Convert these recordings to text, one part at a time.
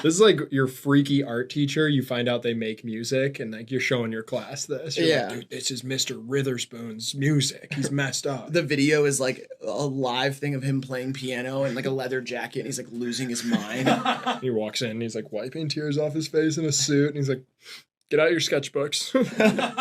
This is like your freaky art teacher. You find out they make music and like you're showing your class this. You're like, dude, this is Mr. Witherspoon's music. He's messed up. The video is like a live thing of him playing piano in like a leather jacket and he's like losing his mind. He walks in and he's like wiping tears off his face in a suit and he's like, get out your sketchbooks.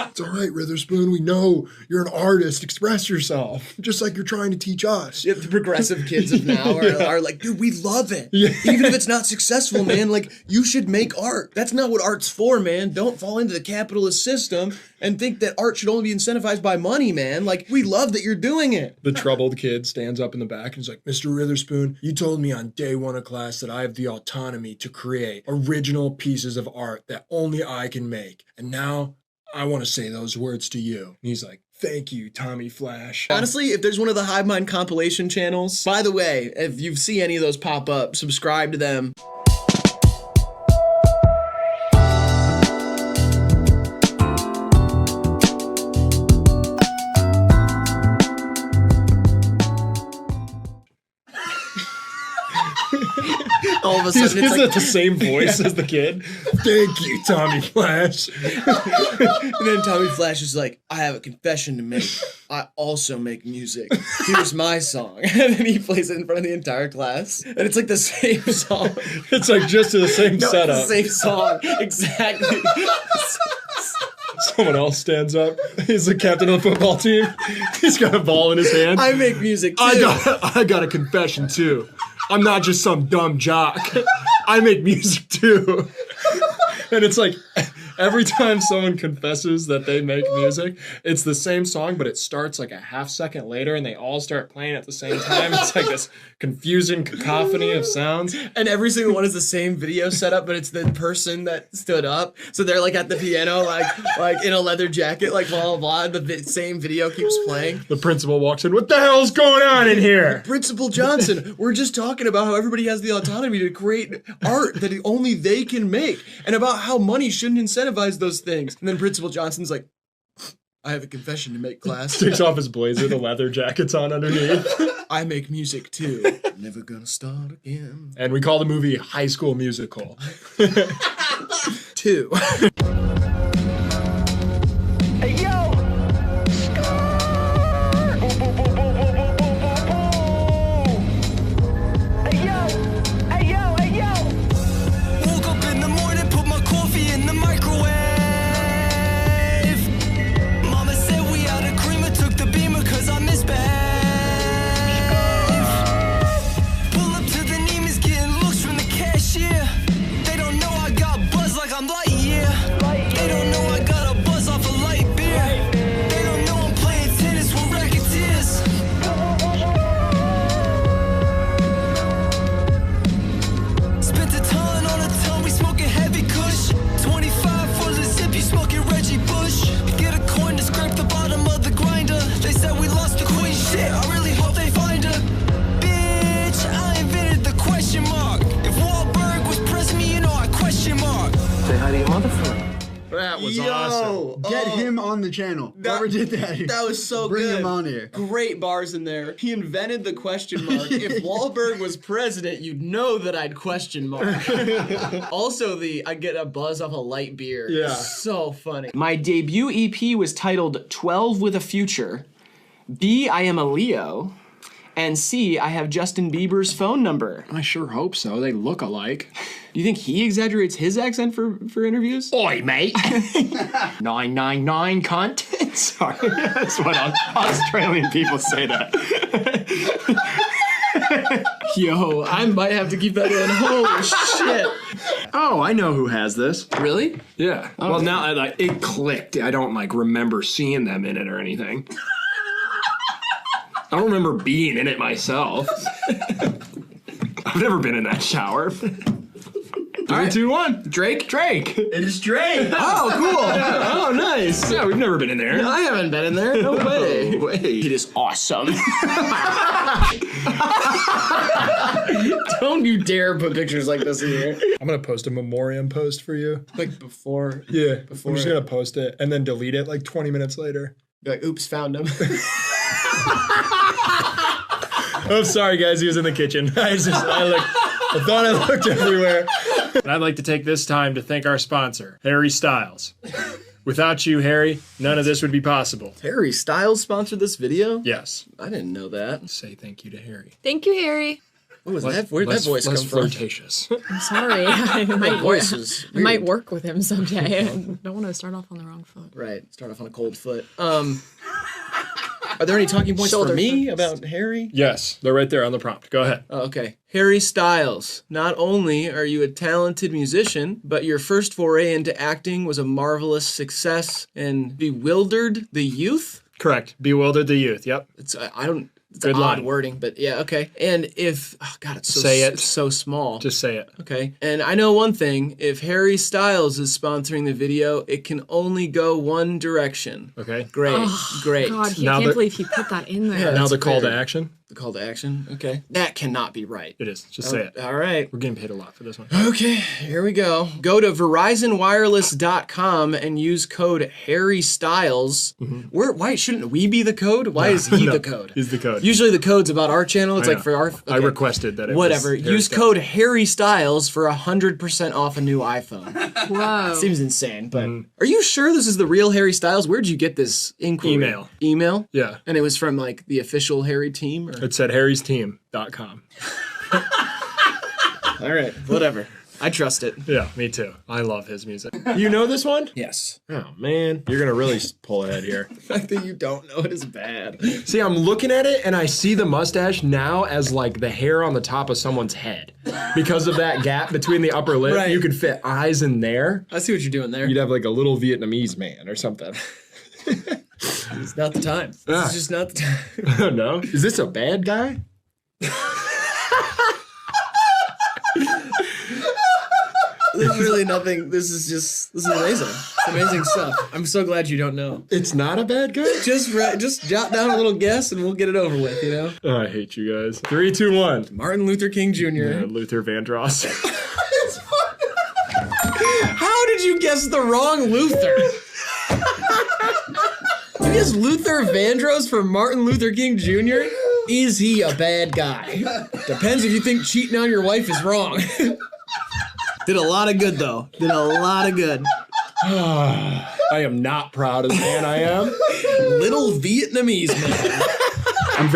It's all right, Witherspoon. We know you're an artist. Express yourself. Just like you're trying to teach us. Yeah, the progressive kids of now are like, dude, we love it. Yeah. Even if it's not successful, man, like, you should make art. That's not what art's for, man. Don't fall into the capitalist system and think that art should only be incentivized by money, man. Like, we love that you're doing it. The troubled kid stands up in the back and is like, Mr. Witherspoon, you told me on day one of class that I have the autonomy to create original pieces of art that only I can make. And now I want to say those words to you. And he's like, thank you, Tommy Flash. Honestly, if there's one of the Hivemind compilation channels, by the way, if you see any of those pop up, subscribe to them. All of a sudden, He's it's like at the same voice as the kid. Thank you, Tommy Flash. And then Tommy Flash is like, I have a confession to make. I also make music. Here's my song. And then he plays it in front of the entire class. And it's like the same song. It's like just the same setup. It's the same song. Exactly. Someone else stands up. He's the captain of the football team. He's got a ball in his hand. I make music too. I got a confession too. I'm not just some dumb jock. I make music too. And it's like every time someone confesses that they make music, it's the same song, but it starts like a half second later and they all start playing at the same time. It's like this confusing cacophony of sounds. And every single one is the same video setup, but it's the person that stood up. So they're like at the piano, like in a leather jacket, like blah, blah, blah. The same video keeps playing. The principal walks in. What the hell's going on in here? Principal Johnson, we're just talking about how everybody has the autonomy to create art that only they can make and about how money shouldn't incentivize those things. And then Principal Johnson's like, I have a confession to make, class. Takes off his blazer, the leather jacket's on underneath. I make music too. Never gonna start again. And we call the movie High School Musical. 2. Hey yo! Hey yo! Hey yo! Hey yo! Woke up in the morning, put my coffee in the microwave. Mama said we had a creamer, took the beamer cause I miss babe. Pull up to the Neiman's, getting looks from the cashier. They don't know I got buzz like I'm Lightyear. They don't know I got a buzz off a light beer. They don't know I'm playing tennis with racketeers. Spent a ton on a ton, we smoking heavy kush. 25 for the zip, you smoking Reggie Bush. Get a coin to scrape the bottom of the grinder. They said we lost the queen, shit, I really hope they find her. Bitch, I invented the question mark. If Wahlberg was pressing me, you know I question mark. Say hi to your mother for me. That was Yo, awesome. Get him on the channel. Whoever did that. That was so Bring good. him on here. Great bars in there. He invented the question mark. If Wahlberg was president, you'd know that I'd question mark. Also, I get a buzz off a light beer. Yeah. So funny. My debut EP was titled 12 with a Future. B, I am a Leo. And C, I have Justin Bieber's phone number. I sure hope so. They look alike. Do you think he exaggerates his accent for interviews? Oi, mate. 999 cunt. Sorry, that's what Australian people say that. Yo, I might have to keep that in. Holy shit. Oh, I know who has this. Really? Yeah. Well, now it clicked. I don't remember seeing them in it or anything. I don't remember being in it myself. I've never been in that shower. 3, 2, 1. Drake? It is Drake. Oh, cool. Oh, nice. Yeah, we've never been in there. I haven't been in there. No way. It is awesome. Don't you dare put pictures like this in here. I'm going to post a memoriam post for you. Like before. Yeah. Before. I'm just going to post it and then delete it like 20 minutes later. You're like, oops, found him. Oh, sorry, guys. He was in the kitchen. I thought I looked everywhere. And I'd like to take this time to thank our sponsor, Harry Styles. Without you, Harry, none of this would be possible. Harry Styles sponsored this video? Yes. I didn't know that. Say thank you to Harry. Thank you, Harry. What was that? Where'd that voice come less from? flirtatious. I'm sorry. I might, Voice is I might weird. work with him someday. I don't want to start off on the wrong foot. Right. Start off on a cold foot. Are there any talking points Shoulder for me first. about Harry? Yes, they're right there on the prompt. Go ahead. Oh, okay. Harry Styles. Not only are you a talented musician, but your first foray into acting was a marvelous success and bewildered the youth. Correct. Bewildered the youth. Yep. It's I don't. It's Good odd line. wording, but yeah, okay. And if it's so Say it. so small. Just say it. Okay. And I know one thing: if Harry Styles is sponsoring the video, it can only go one direction. Okay. Great, great. God, I Now can't the- believe he put that in there. Now that's the call to weird. action. The call to action. Okay. That cannot be right. It is. Just say it. All right. We're getting paid a lot for this one. Okay, here we go. Go to VerizonWireless.com and use code Harry Styles. Why shouldn't we be the code? Why is he No, the code? he's the code. Usually the code's about our channel. It's I like know. for our. I okay. requested that it Whatever. was Harry Use Styles. code Harry Styles for 100% off a new iPhone. Whoa. Seems insane, but are you sure this is the real Harry Styles? Where'd you get this inquiry? Email. Email? Yeah. And it was from like the official Harry team? Or? It said harrysteam.com. All right, whatever. I trust it. Yeah, me too. I love his music. You know this one? Yes. Oh, man. You're going to really pull ahead here. The fact that you don't know it is bad. See, I'm looking at it and I see the mustache now as like the hair on the top of someone's head. Because of that gap between the upper lip, Right. you could fit eyes in there. I see what you're doing there. You'd have like a little Vietnamese man or something. It's not the time. Ah. It's just not the time. No? Is this a bad guy? There's really nothing. This is amazing. It's amazing stuff. I'm so glad you don't know. It's not a bad guy? Just jot down a little guess and we'll get it over with, you know? Oh, I hate you guys. 3, 2, 1. Martin Luther King Jr. Luther Vandross. How did you guess the wrong Luther? You guessed Luther Vandross for Martin Luther King Jr.? Is he a bad guy? Depends if you think cheating on your wife is wrong. Did a lot of good, though. Did a lot of good. I am not proud of the man I am. Little Vietnamese man.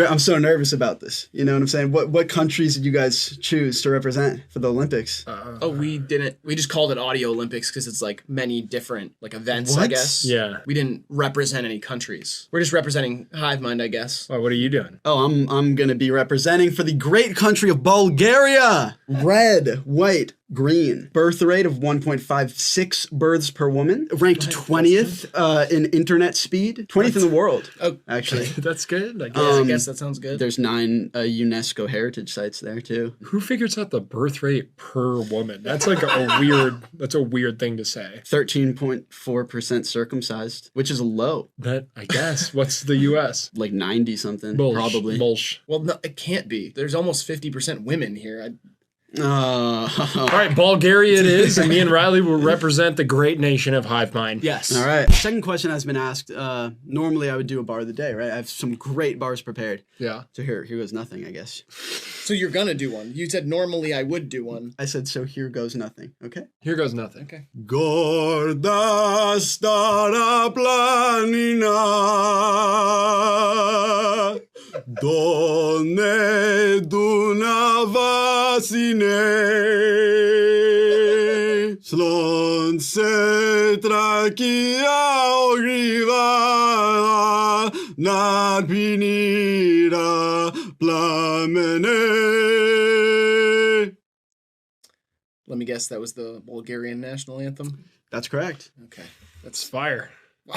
I'm so nervous about this. You know what I'm saying? What countries did you guys choose to represent for the Olympics? Oh, we didn't. We just called it Audio Olympics because it's like many different like events, I What? guess. Yeah. We didn't represent any countries. We're just representing Hivemind, I guess. Oh, what are you doing? Oh, I'm gonna be representing for the great country of Bulgaria. Red, white, green. Birth rate of 1.56 births per woman. Ranked 20th in internet speed. 20th in the world. Oh, Actually, That's good. I guess. I guess that sounds good. there's 9 UNESCO heritage sites there too. Who figures out the birth rate per woman? That's like a weird. That's a weird thing to say. 13.4% circumcised, which is low. That I guess. What's the U.S.? Like 90 something, Bullsh. probably. Bullsh. Well, no, it can't be. There's almost 50% women here. All right, Bulgaria it is, and me and Riley will represent the great nation of Hivemind. Yes. All right. Second question has been asked. Normally I would do a bar of the day, right? I have some great bars prepared. Yeah. So here goes nothing, I guess. So you're gonna do one. You said normally I would do one. I said, so here goes nothing. Okay. Here goes nothing. Okay. Gorda stara planina, donne dunavasine, slunce trakia ogriva, nad pinira plamene. Let me guess. That was the Bulgarian national anthem. That's correct. Okay. That's fire.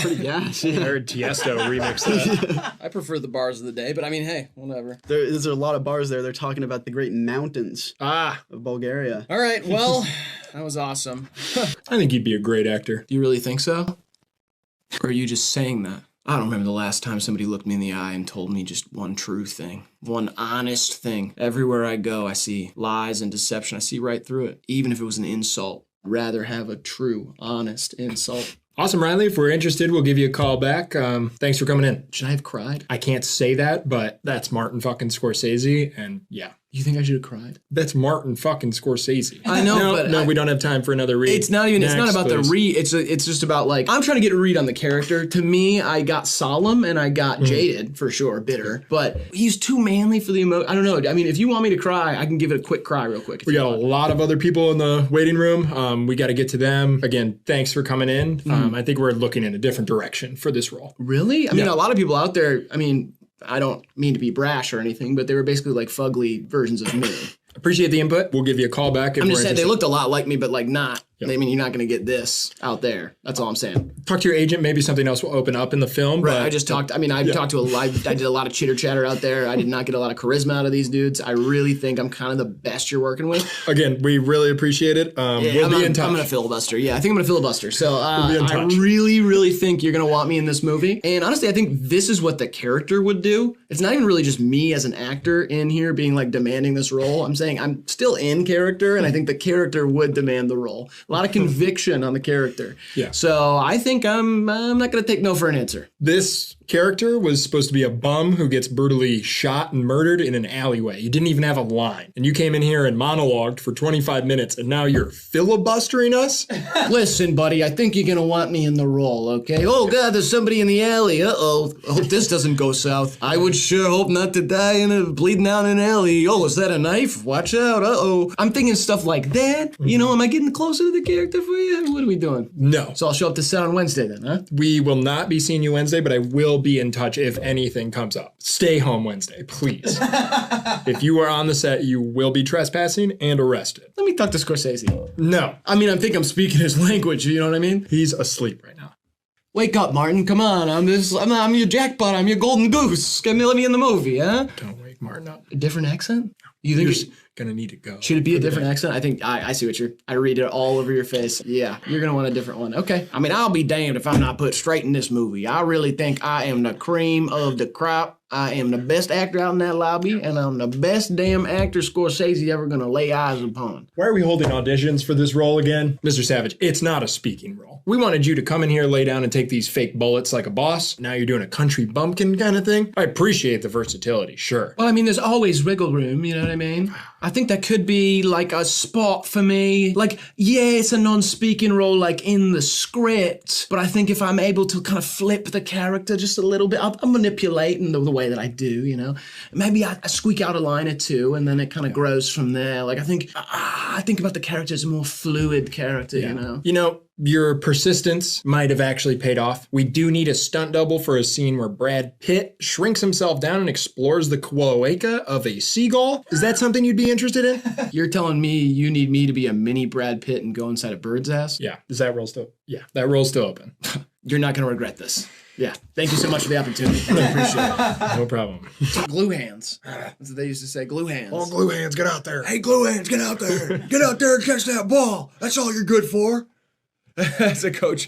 Yeah. I heard Tiesto remix that. I prefer the bars of the day, but I mean, hey, whatever. There's a lot of bars there. They're talking about the great mountains Ah, of Bulgaria. All right. Well, that was awesome. I think he'd be a great actor. Do you really think so? Or are you just saying that? I don't remember the last time somebody looked me in the eye and told me just one true thing. One honest thing. Everywhere I go, I see lies and deception. I see right through it. Even if it was an insult. I'd rather have a true, honest insult. Awesome, Riley. If we're interested, we'll give you a call back. Thanks for coming in. Should I have cried? I can't say that, but that's Martin fucking Scorsese, and yeah. You think I should have cried? That's Martin fucking Scorsese. I know, but we don't have time for another read. It's not even. It's not Next, about the please. read. It's just about like I'm trying to get a read on the character. To me, I got solemn and I got jaded for sure, bitter. But he's too manly for the emotion. I don't know. I mean, if you want me to cry, I can give it a quick cry real quick. We got a lot of other people in the waiting room. We got to get to them. Again, thanks for coming in. I think we're looking in a different direction for this role. Really? I mean, a lot of people out there. I mean, I don't mean to be brash or anything, but they were basically like fugly versions of me. Appreciate the input. We'll give you a call back. If I'm we're just saying they interested. looked a lot like me, but like not. I mean, you're not going to get this out there. That's all I'm saying. Talk to your agent. Maybe something else will open up in the film. Right. But I just talked. I mean, I talked to I did a lot of chitter chatter out there. I did not get a lot of charisma out of these dudes. I really think I'm kind of the best you're working with. again, we really appreciate it. We'll be in touch. I'm gonna filibuster. Yeah, I think I'm gonna filibuster. So be in I touch. really, really think you're gonna want me in this movie. And honestly, I think this is what the character would do. It's not even really just me as an actor in here being like demanding this role. I'm saying I'm still in character, and I think the character would demand the role. A lot of conviction on the character. Yeah. So I think I'm not gonna take no for an answer. This character was supposed to be a bum who gets brutally shot and murdered in an alleyway. You didn't even have a line. And you came in here and monologued for 25 minutes, and now you're filibustering us? Listen, buddy, I think you're gonna want me in the role, okay? Oh God, there's somebody in the alley. Uh-oh. I hope this doesn't go south. I would sure hope not to die in a bleeding out in an alley. Oh, is that a knife? Watch out. Uh-oh. I'm thinking stuff like that. You know, am I getting closer to the character for you? What are we doing? No. So I'll show up to set on Wednesday then, huh? We will not be seeing you Wednesday, but I will be in touch if anything comes up. Stay home Wednesday, please. If you are on the set, you will be trespassing and arrested. Let me talk to Scorsese. No. I mean, I think I'm speaking his language, you know what I mean? He's asleep right now. Wake up, Martin. Come on. I'm your jackpot. I'm your golden goose. Let me in the movie, huh? Don't wake Martin up. A different accent? You think You're it's... gonna need to go. Should it be a different accent? I think I see what I read it all over your face. Yeah, you're gonna want a different one. Okay. I mean, I'll be damned if I'm not put straight in this movie. I really think I am the cream of the crop. I am the best actor out in that lobby, and I'm the best damn actor Scorsese ever gonna lay eyes upon. Why are we holding auditions for this role again? Mr. Savage, it's not a speaking role. We wanted you to come in here, lay down, and take these fake bullets like a boss. Now you're doing a country bumpkin kind of thing. I appreciate the versatility, sure. Well, I mean, there's always wiggle room, you know what I mean? I think that could be like a spot for me. Like, yeah, it's a non-speaking role like in the script, but I think if I'm able to kind of flip the character just a little bit, I'm manipulating the way that I do, you know? Maybe I squeak out a line or two and then it kind of grows from there. Like, I think about the character as a more fluid character, you know? You know, your persistence might have actually paid off. We do need a stunt double for a scene where Brad Pitt shrinks himself down and explores the cloaca of a seagull. Is that something you'd be interested in? You're telling me you need me to be a mini Brad Pitt and go inside a bird's ass? Yeah. Is that role still? Yeah, that role's still open. You're not going to regret this. Yeah. Thank you so much for the opportunity. I really appreciate it. No problem. Glue hands. That's what they used to say. Glue hands. All glue hands, get out there. Hey, glue hands, get out there. Get out there and catch that ball. That's all you're good for. That's a coach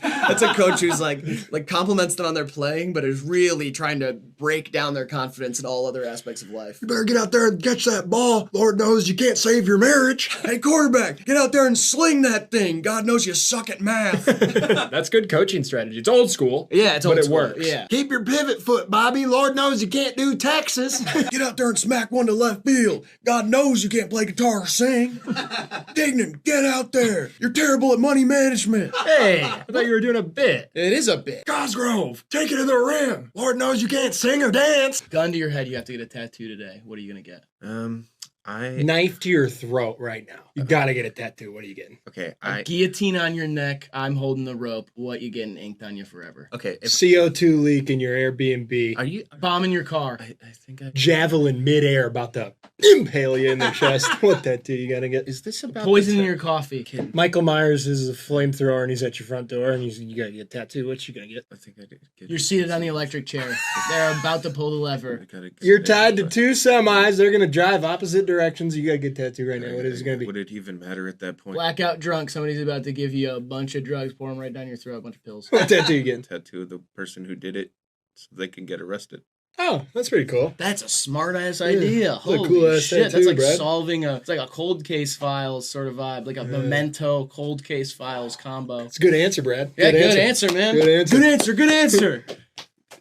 who's like compliments them on their playing, but is really trying to break down their confidence in all other aspects of life. You better get out there and catch that ball. Lord knows you can't save your marriage. Hey, quarterback, get out there and sling that thing. God knows you suck at math. That's good coaching strategy. It's old school. Yeah, it's old but it school. works. Yeah. Keep your pivot foot, Bobby. Lord knows you can't do Texas. Get out there and smack one to left field. God knows you can't play guitar or sing. Dignan, get out there. You're terrible at money management. Hey, I thought you were doing a bit. It is a bit. Cosgrove, take it to the rim. Lord knows you can't sing or dance. Gun to your head, you have to get a tattoo today. What are you going to get? Knife to your throat right now. You gotta get a tattoo. What are you getting? Okay, A guillotine on your neck. I'm holding the rope. What you getting inked on you forever? okay. If, CO2 leak in your Airbnb. are you? Bomb in your car. I think I. Javelin midair about to impale you in the chest. What tattoo you gotta get? Is this about Poison in the your coffee. Michael Myers is a flamethrower and he's at your front door and you gotta get a tattoo. What you gonna get? I think I did. You're seated on the electric chair. They're about to pull the lever. You're tied to two semis. They're gonna drive opposite directions. You gotta get a tattoo right now. What is it gonna be? Would it even matter at that point? Blackout drunk. Somebody's about to give you a bunch of drugs, pour them right down your throat, a bunch of pills. What tattoo you getting? Tattoo of the person who did it, so they can get arrested. Oh, that's pretty cool. That's a smart ass idea. a Holy cool-ass shit. tattoo, That's like Brad. solving it's like a cold case files sort of vibe, like a memento cold case files combo. It's a good answer, Brad. Yeah, good answer, man. Good answer. Good answer.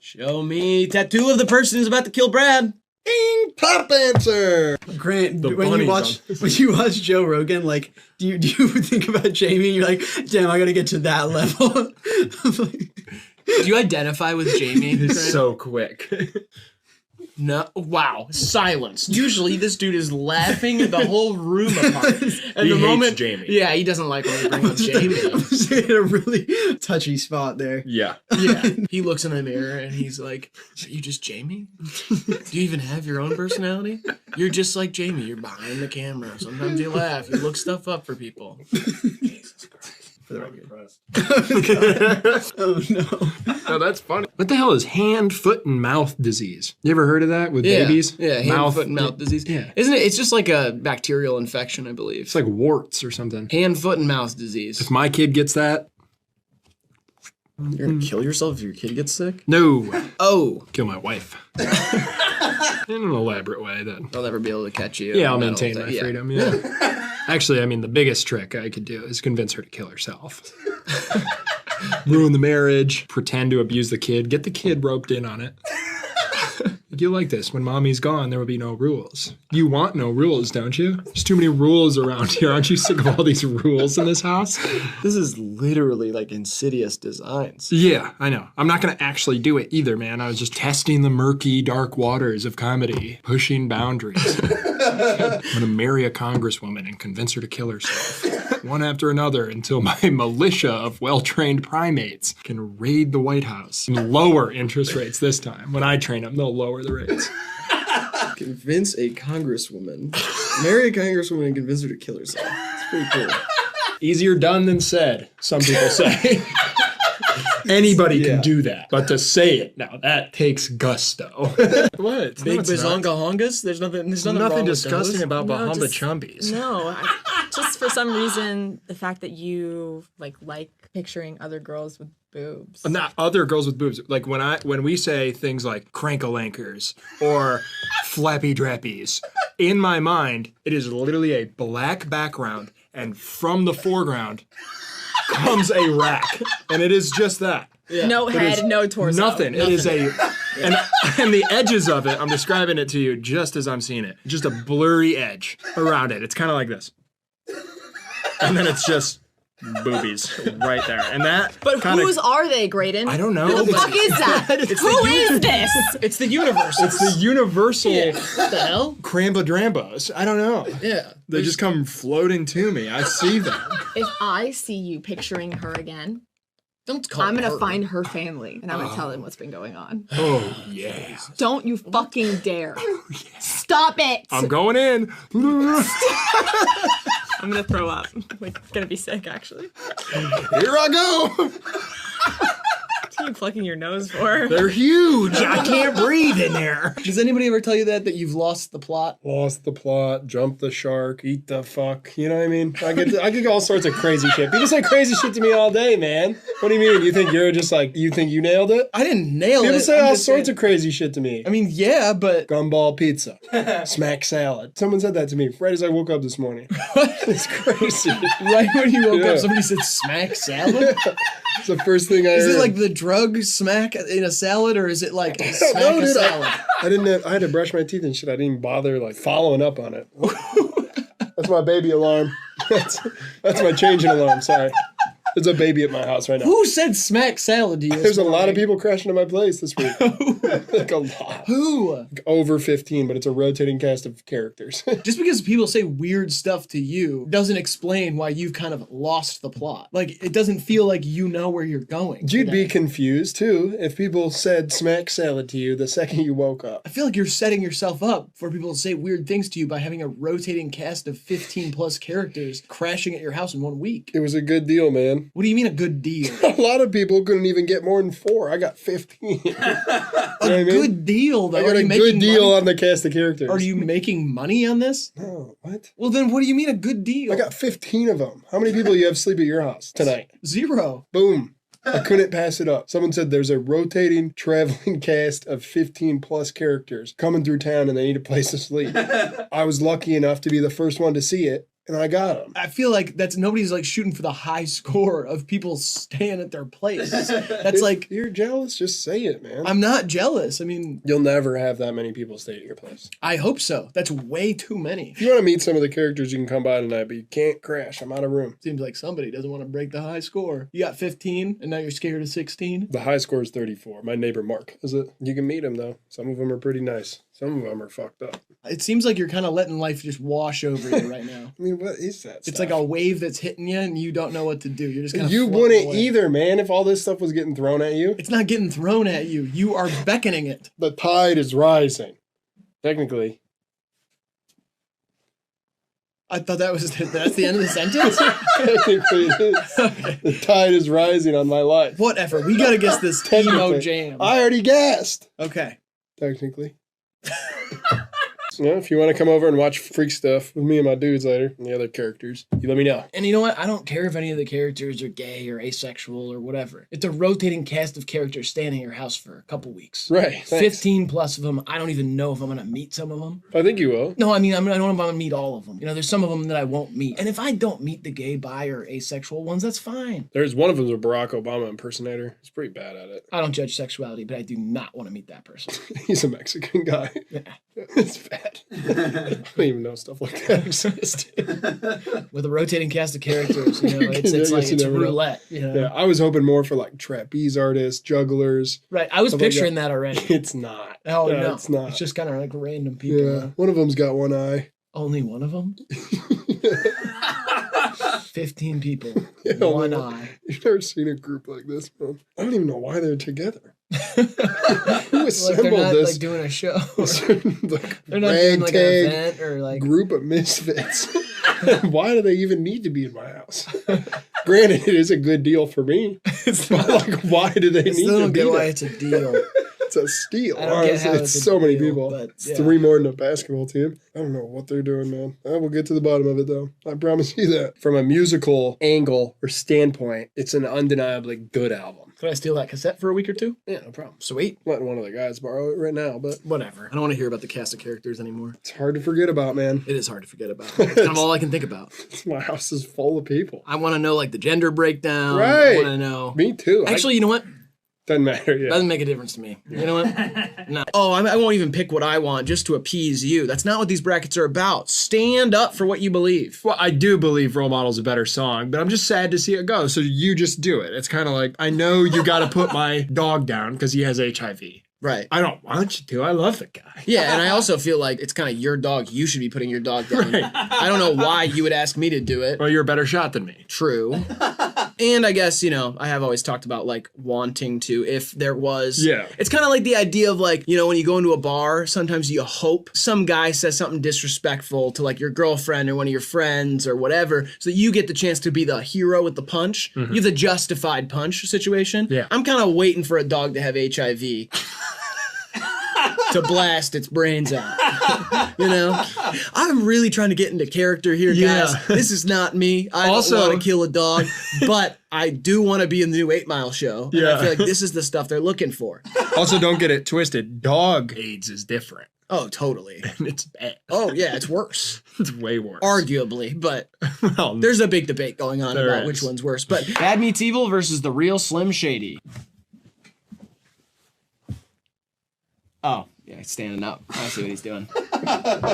Show me tattoo of the person who's about to kill Brad. Ding! Pop answer! Grant, The when you watch Joe Rogan, like, do you think about Jamie and you're like, damn, I gotta get to that level? Do you identify with Jamie? He's so quick. No, wow, silence. Usually this dude is laughing the whole room apart. And He the hates moment, Jamie. Yeah, he doesn't like when we bring up Jamie. In a really touchy spot there. Yeah. Yeah, he looks in the mirror and he's like, "Are you just Jamie? Do you even have your own personality? You're just like Jamie. You're behind the camera. Sometimes you laugh. You look stuff up for people." For the record. Oh no. No, that's funny. What the hell is hand, foot, and mouth disease? You ever heard of that with babies? Yeah, hand, foot, and mouth disease. Yeah. Isn't it? It's just like a bacterial infection, I believe. It's like warts or something. Hand, foot, and mouth disease. If my kid gets that, You're gonna kill yourself if your kid gets sick? no. Oh, Kill my wife. In an elaborate way that. I'll never be able to catch you. Yeah, I'll That'll maintain take- my freedom. Yeah. Actually, I mean, the biggest trick I could do is convince her to kill herself. Ruin the marriage, pretend to abuse the kid, get the kid roped in on it. You like this. When mommy's gone, there will be no rules. You want no rules, don't you? There's too many rules around here. Aren't you sick of all these rules in this house? This is literally like Insidious designs. Yeah, I know. I'm not going to actually do it either, man. I was just testing the murky, dark waters of comedy, pushing boundaries. I'm going to marry a congresswoman and convince her to kill herself, one after another, until my militia of well-trained primates can raid the White House and lower interest rates this time. When I train them, they'll lower the rates. Convince a congresswoman. Marry a congresswoman and convince her to kill herself. It's pretty cool. Easier done than said, some people say. Anybody can do that, but to say it now, that takes gusto. What? Big bazonga hongas? There's nothing wrong Nothing with disgusting those. about No, Bahamba just- Chumbies. No, just for some reason, the fact that you like picturing other girls with boobs. Not other girls with boobs. Like when we say things like crankle-ankers or flappy drappies, in my mind, it is literally a black background, and from the foreground comes a rack, and it is just that. No head, no torso. Nothing. It is and the edges of it, I'm describing it to you just as I'm seeing it. Just a blurry edge around it. It's kind of like this. And then it's just boobies right there. And that But whose are they, Graydon? I don't know. Who the fuck is that? Who is this? It's the universe. It's the universal What the hell? Cramba-drambos. I don't know. Yeah. They just come floating to me. I see them. If I see you picturing her again, Don't call I'm gonna her. find her family and I'm gonna tell them what's been going on. Oh, yeah. Don't you fucking dare. Stop it. I'm going in. I'm gonna throw up. Like, gonna be sick, actually. Here I go. What are you plucking your nose for? They're huge. I can't breathe in there. Does anybody ever tell you that you've lost the plot? Lost the plot, jumped the shark, eat the fuck. You know what I mean? I get all sorts of crazy shit. People say crazy shit to me all day, man. What do you mean? You think you're just like, you think you nailed it? I didn't nail it. People say I'm all just sorts saying- of crazy shit to me. I mean, yeah, but Gumball pizza, smack salad. Someone said that to me right as I woke up this morning. It's crazy. right when you woke Yeah. up, somebody said smack salad. It's the first thing I Is heard. it like the drug smack in a salad, or is it like smack No, a dude, salad? I had to brush my teeth and shit. I didn't even bother like following up on it. That's my baby alarm. That's my changing alarm. Sorry. There's a baby at my house right now. Who said smack salad to you? There's a lot of people crashing at my place this week. Like a lot. Who? Like over 15, but it's a rotating cast of characters. Just because people say weird stuff to you doesn't explain why you've kind of lost the plot. Like, it doesn't feel like you know where you're going. You'd be confused too if people said smack salad to you the second you woke up. I feel like you're setting yourself up for people to say weird things to you by having a rotating cast of 15 plus characters crashing at your house in 1 week. It was a good deal, man. What do you mean a good deal? A lot of people couldn't even get more than 4. I got 15. A good deal, though. I got Are a you good making deal money? on the cast of characters. Are you making money on this? No, what? Well, then what do you mean a good deal? I got 15 of them. How many people you have sleep at your house tonight? 0. Boom. I couldn't pass it up. Someone said there's a rotating, traveling cast of 15 plus characters coming through town and they need a place to sleep. I was lucky enough to be the first one to see it. and I got them. I feel like nobody's like shooting for the high score of people staying at their place. That's like, If you're jealous, just say it, man. I'm not jealous. I mean, You'll never have that many people stay at your place. I hope so. That's way too many. If you want to meet some of the characters, you can come by tonight, but you can't crash. I'm out of room. Seems like somebody doesn't want to break the high score. You got 15 and now you're scared of 16. The high score is 34. My neighbor Mark is it. You can meet him though. Some of them are pretty nice. Some of them are fucked up. It seems like you're kind of letting life just wash over you right now. I mean, what is that? It's like a wave that's hitting you and you don't know what to do. You're just kind of You wouldn't either, man, if all this stuff was getting thrown at you. It's not getting thrown at you. You are beckoning it. The tide is rising. Technically. I thought that's the end of the sentence. Technically it is. Okay. The tide is rising on my life. Whatever. We got to guess this emo Technically. jam. I already guessed. Okay. Technically. Yeah, if you want to come over and watch freak stuff with me and my dudes later and the other characters, you let me know. And you know what? I don't care if any of the characters are gay or asexual or whatever. It's a rotating cast of characters staying in your house for a couple weeks. Right. Thanks. 15 plus of them. I don't even know if I'm going to meet some of them. I think you will. No, I mean, I don't know if I'm going to meet all of them. You know, there's some of them that I won't meet. And if I don't meet the gay, bi, or asexual ones, that's fine. There's one of them's a Barack Obama impersonator. He's pretty bad at it. I don't judge sexuality, but I do not want to meet that person. He's a Mexican guy. Yeah. It's bad. I don't even know stuff like that exists. With a rotating cast of characters, you know, it's like it's roulette. You know? Yeah, I was hoping more for like trapeze artists, jugglers. Right. I was stuff like picturing that already. It's not. Oh, Yeah, no. it's not. It's just kind of like random people. Yeah, one of them's got one eye. Only one of them? 15 people. Yeah, one well, eye. You've never seen a group like this, man. I don't even know why they're together. Who Like they're assembled not this? like doing a show. Like They're not doing like an ragtag event or like. group of misfits. Why do they even need to be in my house? Granted, it is a good deal for me. But like, why do they I need still to don't be get why there? it's a deal. It's a steal. I don't get Honestly, how it's it's a so many deal, people. but It's yeah. 3 more than a basketball team. I don't know what they're doing, man. I will get to the bottom of it, though. I promise you that. From a musical angle or standpoint, it's an undeniably good album. Could I steal that cassette for a week or two? Yeah, no problem. Sweet. I'm letting one of the guys borrow it right now, but Whatever. I don't want to hear about the cast of characters anymore. it's hard to forget about, man. It is hard to forget about. It's kind of all I can think about. My house is full of people. I want to know like the gender breakdown. I Right. want to know. Me too. Actually, you know what? doesn't matter. Yeah. Doesn't make a difference to me. You know what? No. Oh, I won't even pick what I want just to appease you. That's not what these brackets are about. Stand up for what you believe. Well, I do believe Role Model's a better song, but I'm just sad to see it go. So you just do it. It's kind of like, I know you got to put my dog down because he has HIV. Right. I don't want you to. I love the guy. Yeah, and I also feel like it's kind of your dog. You should be putting your dog down. Right. I don't know why you would ask me to do it. Well, you're a better shot than me. True. And I guess, you know, I have always talked about like wanting to, if there was. Yeah. It's kind of like the idea of like, you know, when you go into a bar, sometimes you hope some guy says something disrespectful to like your girlfriend or one of your friends or whatever, so that you get the chance to be the hero with the punch. You have the justified punch situation. Yeah. I'm kind of waiting for a dog to have HIV. To blast its brains out. You know? I'm really trying to get into character here, guys. Yeah. This is not me. I Also- don't want to kill a dog, but I do want to be in the new 8 Mile show. And Yeah. I feel like this is the stuff they're looking for. Also, don't get it twisted. Dog AIDS is different. Oh, totally. And it's bad. Oh, yeah, it's worse. It's way worse. Arguably, but Well, there's a big debate going on There about is. which one's worse. But Bad Meets Evil versus the real Slim Shady. Oh, yeah, he's standing up. I see what he's doing.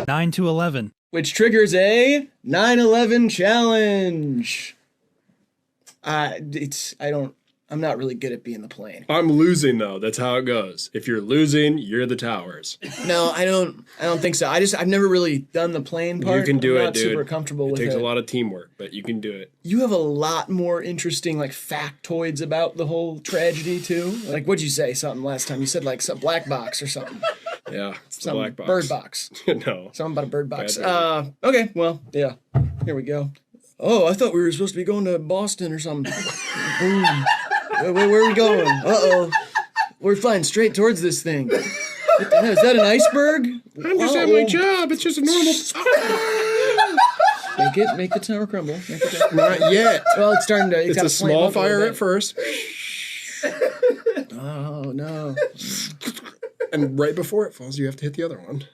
9 to 11. Which triggers a 9/11 challenge. I'm not really good at being the plane. I'm losing though. That's how it goes. If you're losing, you're the towers. No, I don't think so. I've never really done the plane part. You can do I'm it, not dude. super comfortable It with takes it. a lot of teamwork, but you can do it. You have a lot more interesting like factoids about the whole tragedy too. Like what'd you say something last time? You said like some black box or something. Yeah, it's the Some black box. bird box. No. Something about a bird box. Bad Okay, well, yeah. Here we go. Oh, I thought we were supposed to be going to Boston or something. Boom. Where are we going? Uh-oh. We're flying straight towards this thing. What the hell, is that an iceberg? I'm just at my job. It's just a normal. Make the tower crumble. Make the tower- Not yet. Well, it's starting to. It's a small fire at first, Oh no. And right before it falls, you have to hit the other one.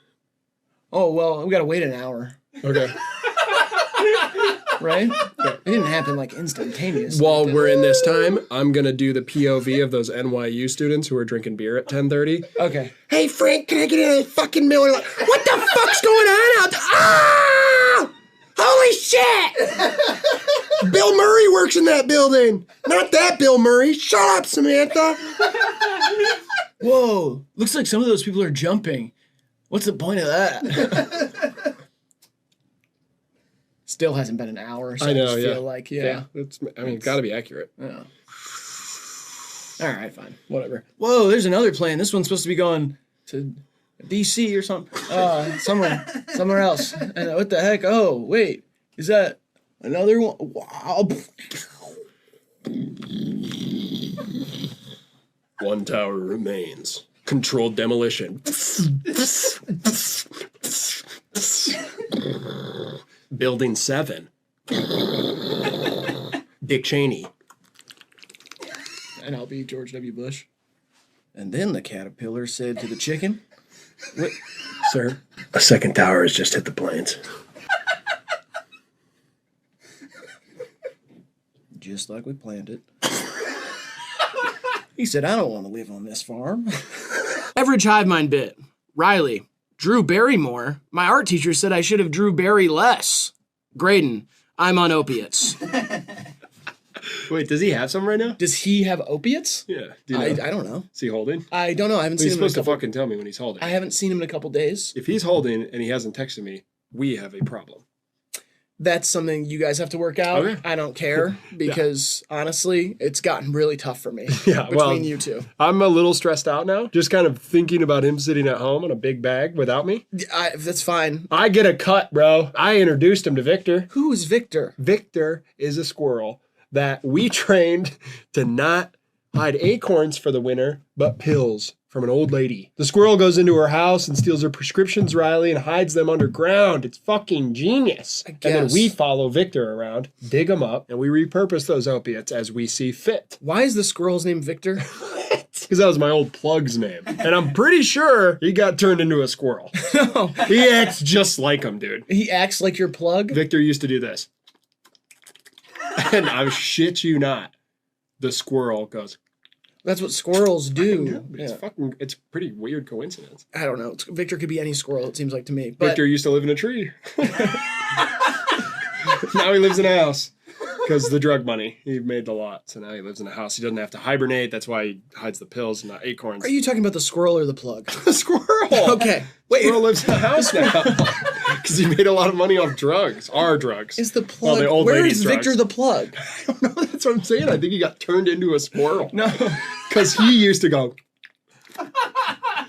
Oh well, we gotta wait an hour. Okay. right? It didn't happen like instantaneously. While we're in this time, I'm gonna do the POV of those NYU students who are drinking beer at 10:30. Okay. Hey Frank, can I get another fucking Miller Lite? What the fuck's going on out there? Ah! Holy shit! Bill Murray works in that building. Not that Bill Murray. Shut up, Samantha. Whoa, looks like some of those people are jumping. What's the point of that? Still hasn't been an hour, so I know, just yeah. feel like, It's gotta be accurate. Yeah. All right, fine. Whatever. Whoa, there's another plane. This one's supposed to be going to DC or something. Somewhere else. And what the heck? Oh, wait. Is that another one? Wow. One tower remains. Controlled demolition. Building 7. Dick Cheney. And I'll be George W. Bush. And then the caterpillar said to the chicken, "What, Sir, a second tower has just hit the plains." Just like we planned it. He said, "I don't want to live on this farm." Average Hivemind bit. Riley. Drew Barrymore. My art teacher said I should have drew Barry less. Graydon. I'm on opiates. Wait, does he have some right now? Does he have opiates? Yeah. Do you know? I don't know. Is he holding? I don't know. I haven't seen He's him in a supposed to couple. fucking tell me when he's holding. I haven't seen him in a couple days. If he's holding and he hasn't texted me, we have a problem. That's something you guys have to work out. Okay. I don't care because honestly, it's gotten really tough for me Yeah, well, between you two. I'm a little stressed out now, just kind of thinking about him sitting at home on a big bag without me. That's fine. I get a cut, bro. I introduced him to Victor. Who is Victor? Victor is a squirrel that we trained to not hide acorns for the winter, but pills from an old lady. The squirrel goes into her house and steals her prescriptions, Riley, and hides them underground. It's fucking genius. And then we follow Victor around, dig them up, and we repurpose those opiates as we see fit. Why is the squirrel's name Victor? Because that was my old plug's name. And I'm pretty sure he got turned into a squirrel. No. He acts just like him, dude. He acts like your plug? Victor used to do this. And I shit you not, the squirrel goes. That's what squirrels do. It's pretty weird coincidence. I don't know. Victor could be any squirrel, it seems like to me. But Victor used to live in a tree. Now he lives in a house. Because the drug money, he made a lot. So now he lives in a house. He doesn't have to hibernate. That's why he hides the pills and not acorns. Are you talking about the squirrel or the plug? The squirrel. Okay. Wait. Squirrel lives in a house now. Because he made a lot of money off drugs. Our drugs. Is the plug? Well, the old Where lady's is Victor drugs. the plug? I don't know. That's what I'm saying. I think he got turned into a squirrel. No. Because he used to go.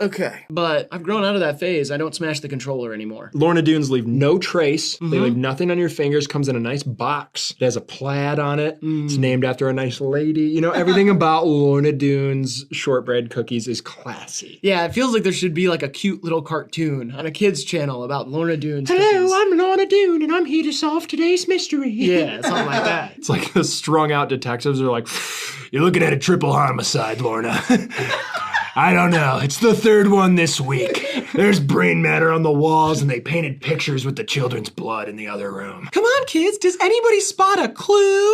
Okay. But I've grown out of that phase. I don't smash the controller anymore. Lorna Doones leave no trace. They leave nothing on your fingers. Comes in a nice box. It has a plaid on it. It's named after a nice lady. You know, everything about Lorna Doones shortbread cookies is classy. Yeah, it feels like there should be like a cute little cartoon on a kid's channel about Lorna Doone's Hello, cookies. I'm Lorna Doone, and I'm here to solve today's mystery. Yeah, something like that. It's like the strung out detectives are like, you're looking at a triple homicide, Lorna. I don't know. It's the third one this week. There's brain matter on the walls, and they painted pictures with the children's blood in the other room. Come on, kids. Does anybody spot a clue?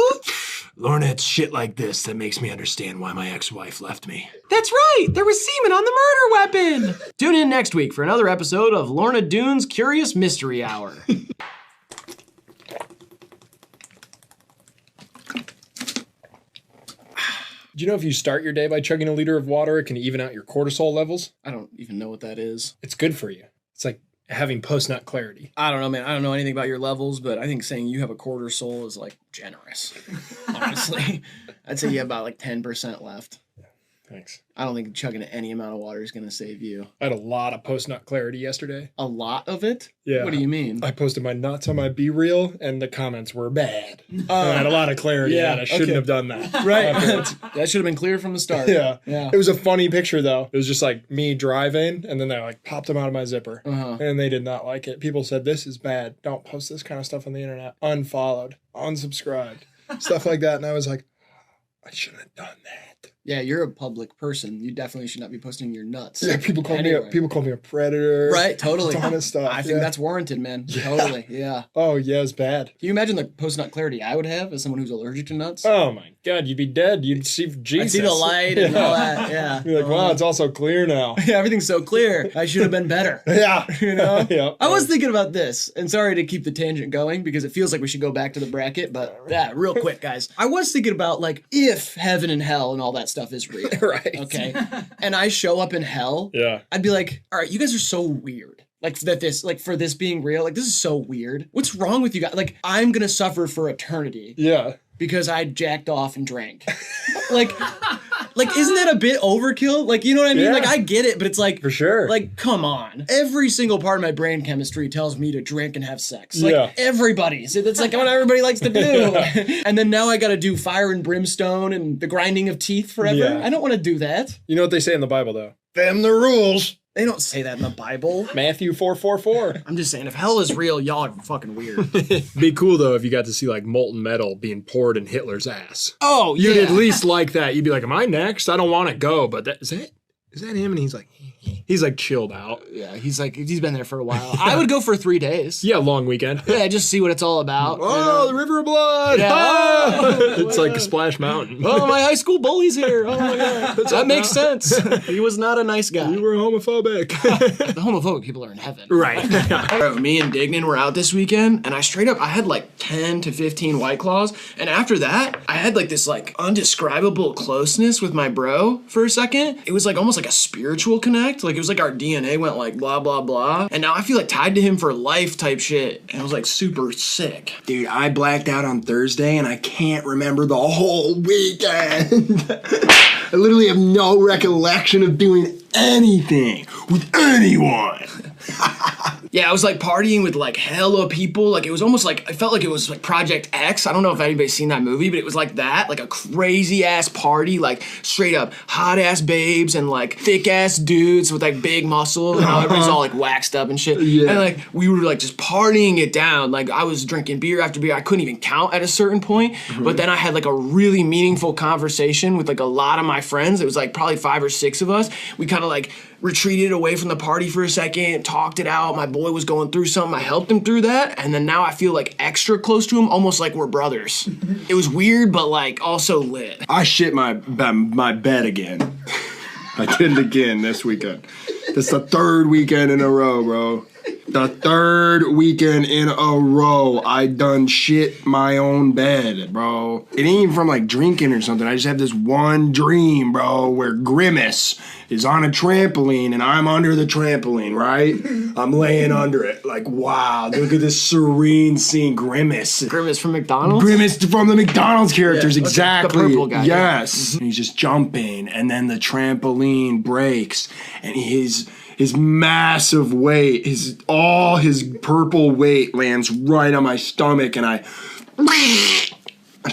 Lorna, it's shit like this that makes me understand why my ex-wife left me. That's right. There was semen on the murder weapon. Tune in next week for another episode of Lorna Doone's Curious Mystery Hour. Do you know if you start your day by chugging a liter of water, it can even out your cortisol levels? I don't even know what that is. It's good for you. It's like having post-nut clarity. I don't know, man. I don't know anything about your levels, but I think saying you have a quarter soul is like generous. Honestly, I'd say you have about like 10% left. Thanks. I don't think chugging any amount of water is going to save you. I had a lot of post-nut clarity yesterday. A lot of it? Yeah. What do you mean? I posted my nuts on my B-reel, and the comments were bad. I had a lot of clarity, yeah, and I shouldn't okay. have done that. Right. That should have been clear from the start. Yeah. Yeah. It was a funny picture, though. It was just like me driving, and then they like popped them out of my zipper. And they did not like it. People said, this is bad. Don't post this kind of stuff on the internet. Unfollowed. Unsubscribed. Stuff like that. And I was like, I shouldn't have done that. Yeah, you're a public person. You definitely should not be posting your nuts. Yeah, people call me a predator. Right, totally. Ton of stuff. I think that's warranted, man. Totally, yeah. Oh yeah, it's bad. Can you imagine the post-nut clarity I would have as someone who's allergic to nuts? Oh my God, you'd be dead. You'd see Jesus. I'd see the light and all that. Yeah. You're like, wow, it's all so clear now. Yeah, everything's so clear. I should have been better. Yeah. You know? Yeah. I was thinking about this, and sorry to keep the tangent going because it feels like we should go back to the bracket, but yeah, real quick, guys. I was thinking about like if heaven and hell and all that stuff is real. Right. Okay. And I show up in hell. Yeah. I'd be like, all right, you guys are so weird. Like that this, like for this being real, like this is so weird. What's wrong with you guys? Like I'm gonna suffer for eternity. Yeah. Because I jacked off and drank. like isn't that a bit overkill? Like, you know what I mean? Yeah. Like I get it, but it's like For sure. Like, come on. Every single part of my brain chemistry tells me to drink and have sex. Like Yeah. everybody's. That's like what everybody likes to do. And then now I gotta do fire and brimstone and the grinding of teeth forever. Yeah. I don't want to do that. You know what they say in the Bible though? Them the rules. They don't say that in the Bible. Matthew 4:44. I'm just saying, if hell is real, y'all are fucking weird. Be cool though if you got to see like molten metal being poured in Hitler's ass. Oh, You'd yeah. at least like that. You'd be like, am I next? I don't want to go, but is that him? And he's like chilled out. Yeah, he's been there for a while. I would go for 3 days. Yeah, long weekend. Yeah, just see what it's all about. Oh, the River of Blood. Yeah. Oh, it's like Splash Mountain. Oh, my high school bully's here. Oh my God. That makes sense. He was not a nice guy. You were homophobic. The homophobic people are in heaven. Right. Bro, me and Dignan were out this weekend, and I had like 10 to 15 White Claws, and after that, I had like this like undescribable closeness with my bro for a second. It was like almost like a spiritual connect. Like it was like our DNA went like blah, blah, blah. And now I feel like tied to him for life type shit. And it was like super sick. Dude, I blacked out on Thursday and I can't remember the whole weekend. I literally have no recollection of doing anything with anyone. Yeah, I was like partying with like hella people. Like it was almost like, I felt like it was like Project X. I don't know if anybody's seen that movie, but it was like that, like a crazy ass party, like straight up hot ass babes and like thick ass dudes with like big muscle and everybody's all like waxed up and shit. Yeah. And like we were like just partying it down. Like I was drinking beer after beer. I couldn't even count at a certain point. But then I had like a really meaningful conversation with like a lot of my friends. It was like probably 5 or 6 of us. We kind of like retreated away from the party for a second, talked it out. My boy was going through something. I helped him through that. And then now I feel like extra close to him, almost like we're brothers. It was weird, but like also lit. I shit my bed again. I did it again this weekend. It's the 3rd weekend in a row, bro. The 3rd weekend in a row, I done shit my own bed, bro. It ain't even from like drinking or something. I just have this one dream, bro, where Grimace is on a trampoline and I'm under the trampoline, right? I'm laying under it. Like, wow, look at this serene scene. Grimace. Grimace from McDonald's? Grimace from the McDonald's characters, Yeah, okay. exactly. The purple guy. Yes. And he's just jumping, and then the trampoline breaks, and his massive weight, all his purple weight lands right on my stomach, and I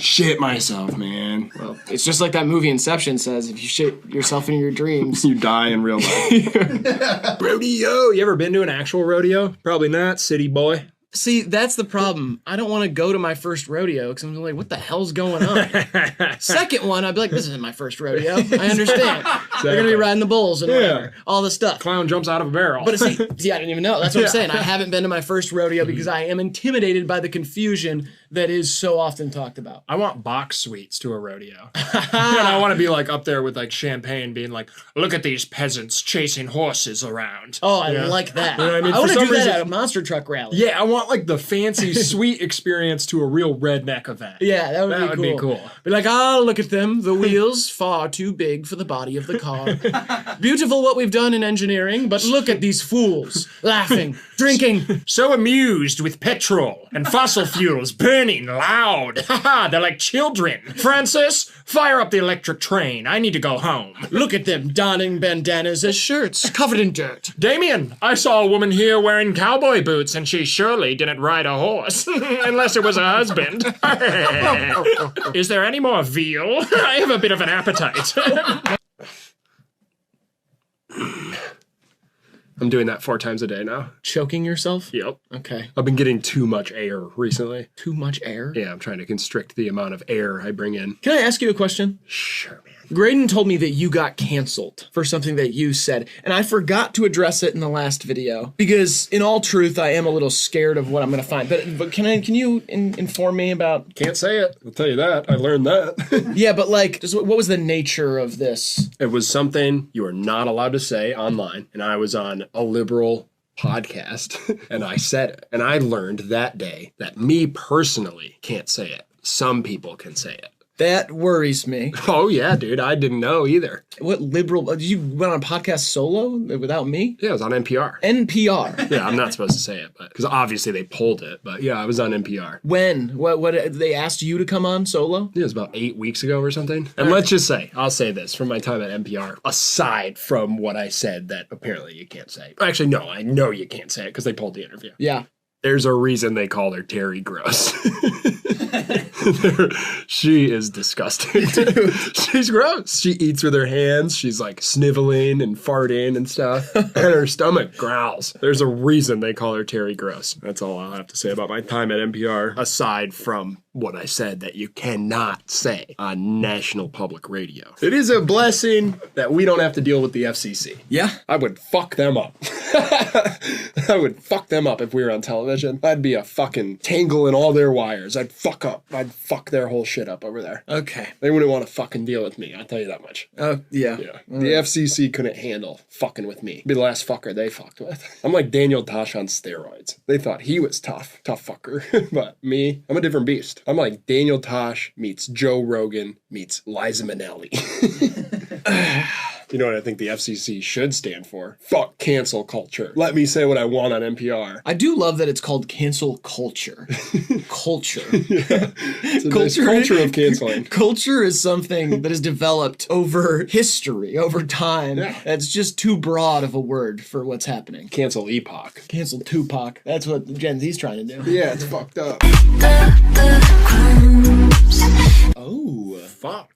shit myself, man. Well, it's just like that movie Inception says, if you shit yourself in your dreams, you die in real life. Rodeo. You ever been to an actual rodeo? Probably not, city boy. See, that's the problem. I don't want to go to my first rodeo because I'm like, what the hell's going on? Second one, I'd be like, this isn't my first rodeo. I understand. They're going to be riding the bulls and whatever, all the stuff. Clown jumps out of a barrel. But see, I didn't even know. That's what I'm saying. I haven't been to my first rodeo because I am intimidated by the confusion that is so often talked about. I want box suites to a rodeo. And I want to be like up there with like champagne being like, look at these peasants chasing horses around. Oh, I like that. You know what I mean? I want to For do some that reason- at a monster truck rally. Yeah, I want like the fancy sweet experience to a real redneck event. Yeah, that would be cool. Be like, oh, look at them. The wheels far too big for the body of the car. Beautiful what we've done in engineering, but look at these fools laughing, drinking. So amused with petrol and fossil fuels burning loud. Haha, they're like children. Francis, fire up the electric train. I need to go home. Look at them donning bandanas as shirts, covered in dirt. Damien, I saw a woman here wearing cowboy boots and she surely didn't ride a horse. Unless it was a husband. Is there any more veal? I have a bit of an appetite. I'm doing that 4 times a day now. Choking yourself? Yep. Okay. I've been getting too much air recently. Too much air? Yeah, I'm trying to constrict the amount of air I bring in. Can I ask you a question? Sure, man. Graydon told me that you got canceled for something that you said, and I forgot to address it in the last video because, in all truth, I am a little scared of what I'm going to find. But can you inform me about? Can't say it. I'll tell you that. I learned that. Yeah, but like, what was the nature of this? It was something you are not allowed to say online, and I was on a liberal podcast, and I said it. And I learned that day that me personally can't say it. Some people can say it. That worries me. Oh yeah, dude. I didn't know either. What liberal? Did you went on a podcast solo without me? Yeah, it was on NPR. NPR. Yeah, I'm not supposed to say it, but because obviously they pulled it. But yeah, I was on NPR. When? What? They asked you to come on solo? Yeah, it was about 8 weeks ago or something. And let's just say, I'll say this from my time at NPR. Aside from what I said that apparently you can't say. Actually, no, I know you can't say it because they pulled the interview. Yeah. There's a reason they call her Terry Gross. She is disgusting. She's gross. She eats with her hands. She's like sniveling and farting and stuff. And her stomach growls. There's a reason they call her Terry Gross. That's all I'll have to say about my time at NPR, aside from what I said that you cannot say on national public radio. It is a blessing that we don't have to deal with the FCC. Yeah. I would fuck them up. I would fuck them up if we were on television. I'd be a fucking tangle in all their wires. I'd fuck their whole shit up over there. Okay. They wouldn't want to fucking deal with me, I'll tell you that much. Oh, yeah. Yeah. The FCC couldn't handle fucking with me. Be the last fucker they fucked with. I'm like Daniel Tosh on steroids. They thought he was tough fucker. But me, I'm a different beast. I'm like Daniel Tosh meets Joe Rogan meets Liza Minnelli. You know what I think the FCC should stand for? Fuck cancel culture. Let me say what I want on NPR. I do love that it's called cancel culture. Culture. Yeah. It's a nice culture of canceling. Culture is something that is developed over history, over time. Yeah. It's just too broad of a word for what's happening. Cancel epoch. Cancel Tupac. That's what Gen Z's trying to do. Yeah, it's fucked up. Oh. Fuck.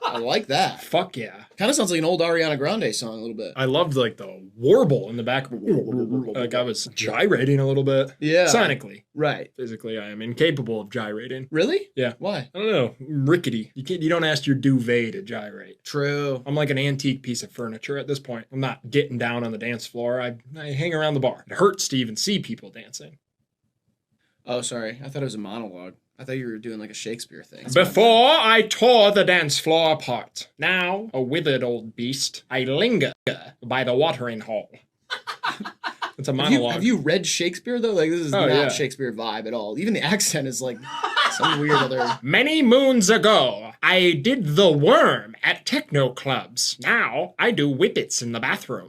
I like that. Fuck yeah. Kind of sounds like an old Ariana Grande song a little bit. I loved like the warble in the back. Like I was gyrating a little bit. Yeah. Sonically. Right. Physically, I am incapable of gyrating. Really? Yeah. Why? I don't know. Rickety. You don't ask your duvet to gyrate. True. I'm like an antique piece of furniture at this point. I'm not getting down on the dance floor. I hang around the bar. It hurts to even see people dancing. Oh, sorry. I thought it was a monologue. I thought you were doing like a Shakespeare thing. Before I tore the dance floor apart, now a withered old beast, I linger by the watering hole. It's a monologue. Have you read Shakespeare though? Like this is not Shakespeare vibe at all. Even the accent is like some weird other. Many moons ago, I did the worm at techno clubs. Now I do whippets in the bathroom.